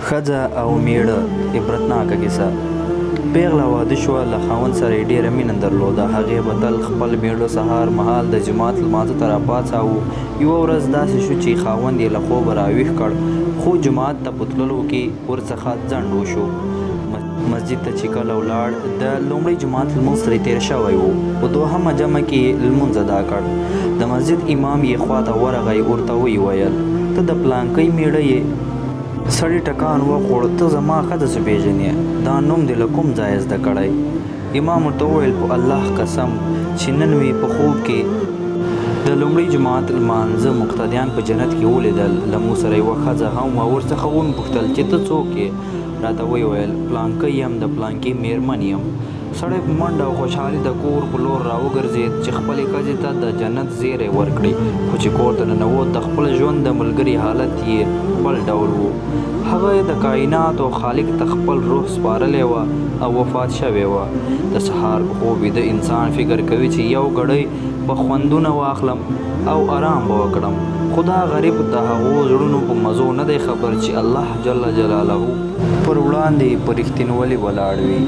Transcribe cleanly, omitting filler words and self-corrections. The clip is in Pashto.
ښځه او میړه عبرتناکه کیسه. پیغله واده شوه، له خاوند سره یې ډېره مینه درلوده. هغې به تل خپل میړه سهار مهال د جومات لمانځه ته راپاڅاوه. یوه ورځ داسې شو چې خاوند یې له خوبه راویښ کړ، خو جومات ته په تللو کې ورڅخه ځنډ وشو. مسجد ته چې کله ولاړ، د لومړي جومات لمونځ ترې تېر شوی و. په دوهمه جمعه کې یې لمونځ ادا کړ. د مسجد امام یې خواته ورغی، ورته ویې ویل: ته د پلانکۍ میړه یې؟ سړي ټکان وخوړ: ته زما ښځه څه پېژنې؟ دا نوم دې له کوم ځایه زده کړی؟ امام ورته وویل: په الله قسم چې نن مې په خوب کې د لومړي جومات لمانځه مقتدیان په جنت کې ولیدل. له مو سره یوه ښځه هم وه. ورڅخه وموښتل چې ته څوک یې؟ راته ویې ویل: پلانکی یم، د پلانکي مېرمن یم. سړی په منډه او خوشحالي د کور په لور راوګرځېد چې خپلې ښځې ته د جنت زیری ورکړي. خو چې کور ته ننوت، د خپل ژوند د ملګري حالت یې بل ډول و. هغه د کائناتو خالق ته خپل روح سپارلی وه او وفات شوې وه. د سهار په خوب ویده انسان فکر کوي چې یو ګړی به خوندونه واخلم او آرام به وکړم، خو دا غریب د هغو زړونو په مزو نه دی خبر چې الله جل جلاله پر وړاندې په رښتینولي ولاړ وي.